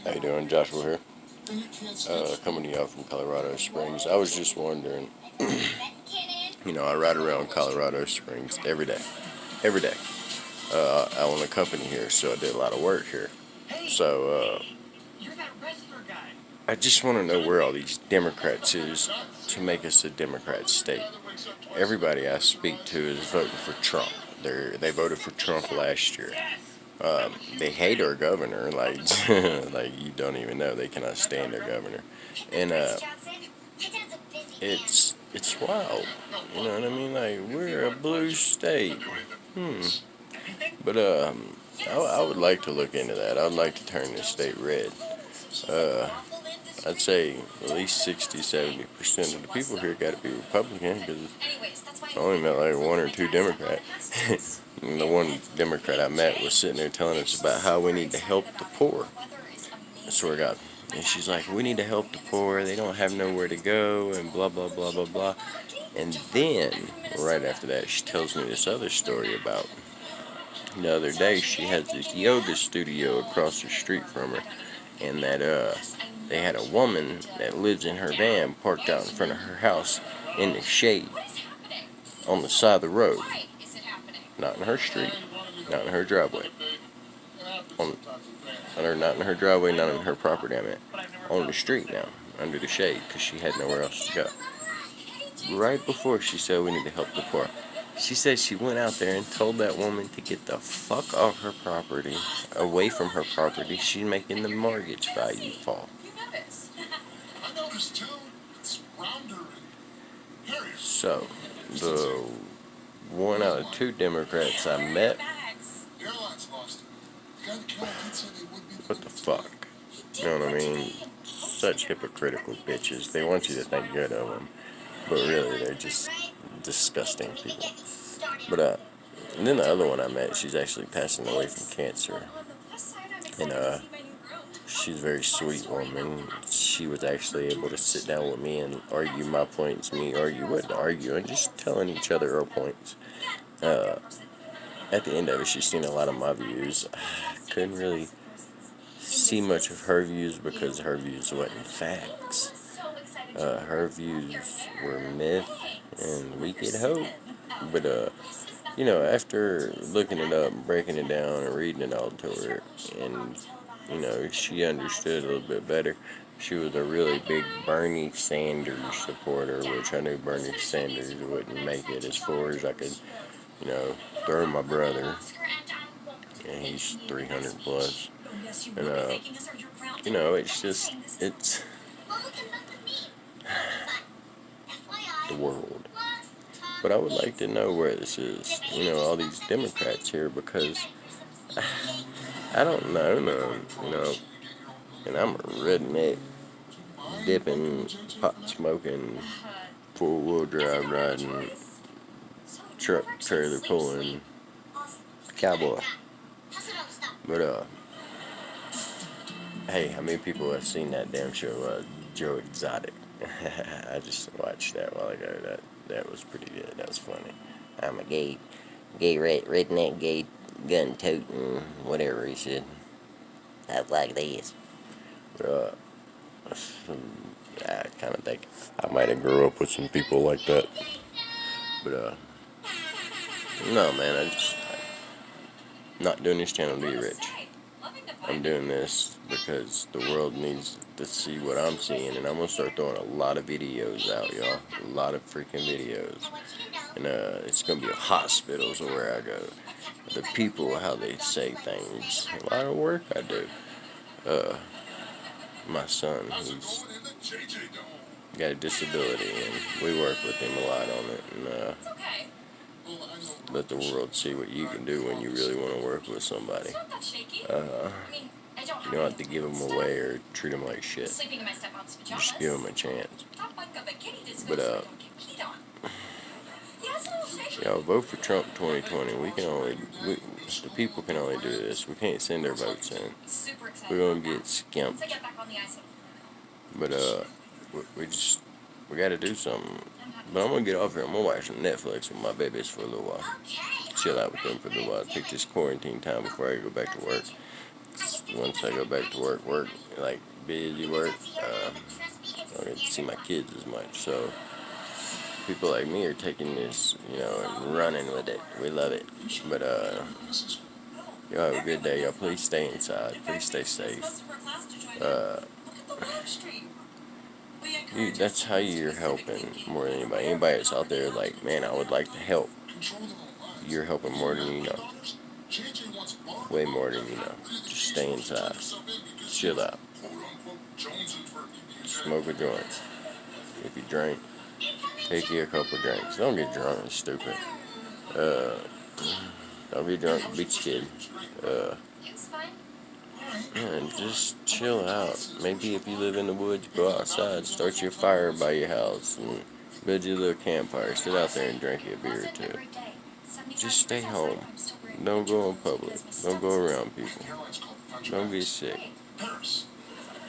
How you doing? Joshua here. Coming to y'all from Colorado Springs. I was just wondering, I ride around Colorado Springs every day. Every day. I own a company here, so I did a lot of work here. So, I just want to know where all these Democrats is to make us a Democrat state. Everybody I speak to is voting for Trump. They voted for Trump last year. They hate our governor, like like you don't even know. They cannot stand their governor, and it's wild. You know what I mean? Like, we're a blue state. Hmm. But I would like to look into that. I'd like to turn this state red. Uh, I'd say at least 60-70% of the people here got to be Republican, because I only met like one or two Democrats. And the one Democrat I met was sitting there telling us about how we need to help the poor. I swear to God. And she's like, we need to help the poor. They don't have nowhere to go, and blah, blah, blah, blah, blah. And then, right after that, she tells me this other story about the other day. She has this yoga studio across the street from her, and that they had a woman that lives in her van parked out in front of her house in the shade on the side of the road. Not in her street, not in her driveway. Not in her driveway, not in her property, I meant. On the street now, under the shade, because she had nowhere else to go. Right before she said we need to help the poor, she said she went out there and told that woman to get the fuck off her property, away from her property. She's making the mortgage value fall. So, the 1 out of 2 Democrats I met, what the fuck? You know what I mean? Such hypocritical bitches. They want you to think good of them, but really they're just disgusting people. But and then the other one I met, she's actually passing away from cancer, and she's a very sweet woman. She was actually able to sit down with me and argue my points. Me argue, wasn't arguing, just telling each other our points. At the end of it, she's seen a lot of my views. Couldn't really see much of her views because her views wasn't facts. Her views were myth and we could hope. But after looking it up, breaking it down, and reading it all to her, and she understood a little bit better. She was a really big Bernie Sanders supporter, which I knew Bernie Sanders wouldn't make it as far as I could, throw my brother. And he's 300 plus. And, it's the world. But I would like to know where this is, all these Democrats here, because I don't know none, and I'm a redneck, dipping, pot smoking, 4-wheel drive riding, truck trailer pulling cowboy. But hey, how many people have seen that damn show, Joe Exotic? I just watched that a while ago. That was pretty good. That was funny. I'm a gay redneck, gay gun toting, whatever he said. I like this. But I kind of think I might have grew up with some people like that. But no, man, I'm not doing this channel to be rich. I'm doing this because the world needs to see what I'm seeing, and I'm going to start throwing a lot of videos out, y'all. A lot of freaking videos. And it's going to be hospitals where I go. The people, how they say things. A lot of work I do. My son, he's got a disability, and we work with him a lot on it. And let the world see what you can do when you really want to work with somebody. You don't have to give them away or treat them like shit. Just give them a chance. But vote for Trump 2020. The people can only do this. We can't send our votes in. We're gonna get skimped. But we gotta do something. But I'm gonna get off here. I'm gonna watch some Netflix with my babies for a little while. Chill out with them for a little while. Take this quarantine time before I go back to work. once I go back to work, like busy work, I don't get to see my kids as much. So people like me are taking this, and running with it. We love it. But y'all have a good day. Y'all please stay inside. Please stay safe. Uh, that's how you're helping more than anybody. Anybody that's out there like, man, I would like to help. You're helping more than you know. Way more than you know. Just stay inside. Chill out. Smoke a joint. If you drink, take you a couple drinks. Don't get drunk. It's stupid. Don't be drunk. Be kid. And just chill out. Maybe if you live in the woods, go outside, start your fire by your house, and build your little campfire. Sit out there and drink a beer or two. Just stay home. Don't go in public. Don't go around people. Don't get sick.